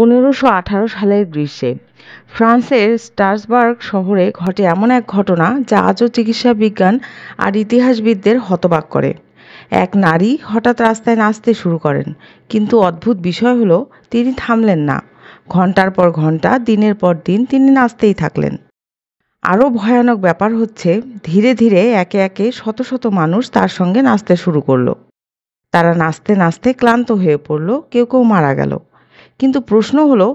1518 সালের গ্রীষ্মে ফ্রান্সের স্ট্রাসবার্গ শহরে ঘটে এমন এক ঘটনা যা আজও চিকিৎসা বিজ্ঞান আর ইতিহাসবিদদের হতবাক করে। এক নারী হঠাৎ রাস্তায় নাচতে শুরু করেন, কিন্তু অদ্ভুত বিষয় হলো তিনি থামলেন না। ঘন্টার পর ঘন্টা, দিনের পর দিন তিনি নাচতেই থাকলেন। আরও ভয়ানক ব্যাপার হচ্ছে, ধীরে ধীরে একে একে শত শত মানুষ তার সঙ্গে নাচতে শুরু করলো। তারা নাচতে নাচতে ক্লান্ত হয়ে পড়ল, কেউ কেউ মারা গেল। কিন্তু প্রশ্ন হলো,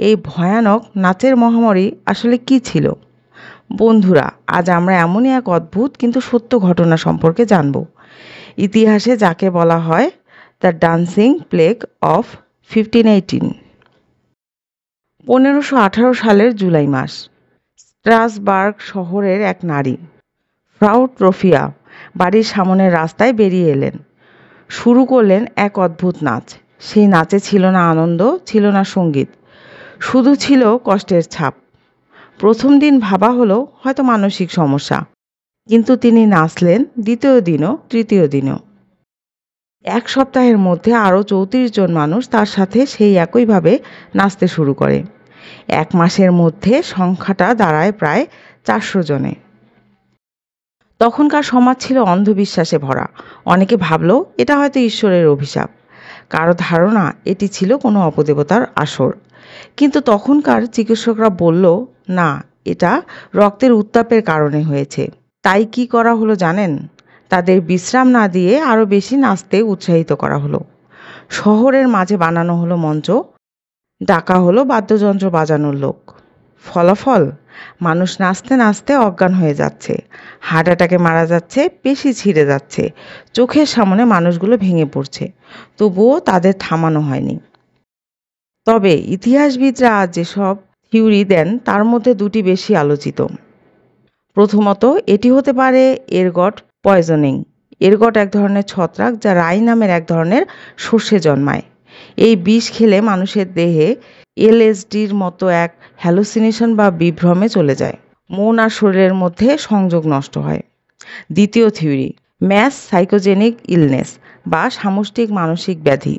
এই ভয়ানক নাচের মহামারী আসলে কি ছিল? বন্ধুরা, আজ আমরা এমনই এক অদ্ভুত কিন্তু সত্য ঘটনা সম্পর্কে জানব, ইতিহাসে যাকে বলা হয় দ্য ডান্সিং প্লেগ অফ 1518। 1518 সালের জুলাই মাস, স্ট্রাসবার্গ শহরের এক নারী, ফ্রাউ ট্রফিয়া, বাড়ির সামনের রাস্তায় বেরিয়ে এলেন। শুরু করলেন এক অদ্ভুত নাচ। সেই নাচে ছিল না আনন্দ, ছিল না সঙ্গীত, শুধু ছিল কষ্টের ছাপ। প্রথম দিন ভাবা হলো হয়তো মানসিক সমস্যা, কিন্তু তিনি নাচলেন দ্বিতীয় দিনও, তৃতীয় দিনও। এক সপ্তাহের মধ্যে আরও 34 জন মানুষ তার সাথে সেই একইভাবে নাচতে শুরু করে। এক মাসের মধ্যে সংখ্যাটা দাঁড়ায় প্রায় 400 জনে। তখনকার সমাজ ছিল অন্ধবিশ্বাসে ভরা। অনেকে ভাবল এটা হয়তো ঈশ্বরের অভিশাপ, কারো ধারণা এটি ছিল কোনো অপদেবতার আসর। কিন্তু তখনকার চিকিৎসকরা বলল, না, এটা রক্তের উত্তাপের কারণে হয়েছে। তাই কি করা হলো জানেন? তাদের বিশ্রাম না দিয়ে আরও বেশি নাচতে উৎসাহিত করা হলো। শহরের মাঝে বানানো হলো মঞ্চ, ডাকা হলো বাদ্যযন্ত্র বাজানোর লোক। ফলাফল, মানুষ নাচতে নাচতে অজ্ঞান হয়ে যাচ্ছে, হার্ট অ্যাটাকে মারা যাচ্ছে, পেশি ছিঁড়ে যাচ্ছে, চোখের সামনে মানুষগুলো ভেঙে পড়ছে। তবুও তাদের থামানো হয়নি। তবে ইতিহাসবিদরা আজ যেসব থিওরি দেন তার মধ্যে দুটি বেশি আলোচিত। প্রথমত, এটি হতে পারে এরগট পয়জনিং। এরগট এক ধরনের ছত্রাক যা রাই নামের এক ধরনের শস্যে জন্মায়। এই বিষ খেলে মানুষের দেহে এলএসডির মতো এক হ্যালুসিনেশন বা বিভ্রমে চলে যায়। মন আর শরীরের মধ্যে সংযোগ নষ্ট হয়। দ্বিতীয় থিওরি, ম্যাস সাইকোজেনিক ইলনেস বা সামষ্টিক মানসিক ব্যাধি।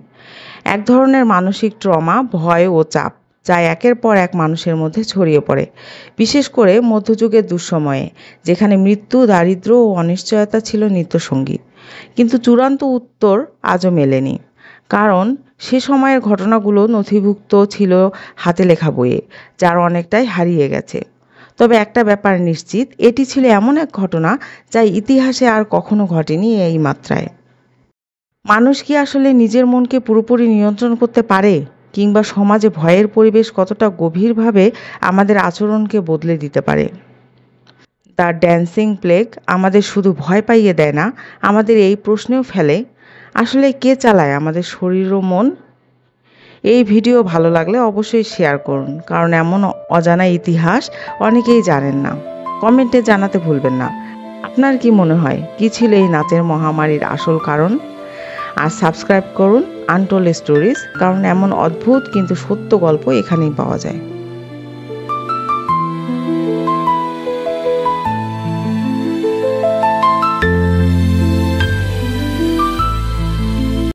এক ধরনের মানসিক ট্রমা, ভয় ও চাপ যা একের পর এক মানুষের মধ্যে ছড়িয়ে পড়ে, বিশেষ করে মধ্যযুগের দুঃসময়ে, যেখানে মৃত্যু, দারিদ্র্য ও অনিশ্চয়তা ছিল নিত্যসঙ্গী। কিন্তু চূড়ান্ত উত্তর আজও মেলেনি, কারণ সে সময়ের ঘটনাগুলো নথিভুক্ত ছিল হাতে লেখা বইয়ে, যার অনেকটাই হারিয়ে গেছে। তবে একটা ব্যাপার নিশ্চিত, এটি ছিল এমন এক ঘটনা যা ইতিহাসে আর কখনো ঘটেনি এই মাত্রায়। মানুষ কি আসলে নিজের মনকে পুরোপুরি নিয়ন্ত্রণ করতে পারে? কিংবা সমাজে ভয়ের পরিবেশ কতটা গভীরভাবে আমাদের আচরণকে বদলে দিতে পারে? দ্য ড্যান্সিং প্লেগ আমাদের শুধু ভয় পাইয়ে দেয় না, আমাদের এই প্রশ্নেও ফেলে, আসলে কে চালায় আমাদের শরীর ও মন? এই ভিডিও ভালো লাগলে অবশ্যই শেয়ার করুন, কারণ এমন অজানা ইতিহাস অনেকেই জানেন না। কমেন্টে জানাতে ভুলবেন না আপনার কি মনে হয়, কি ছিল এই নাচের মহামারীর আসল কারণ। আর সাবস্ক্রাইব করুন আনটোল্ড স্টোরিজ, কারণ এমন অদ্ভুত কিন্তু সত্য গল্প এখানেই পাওয়া যায়।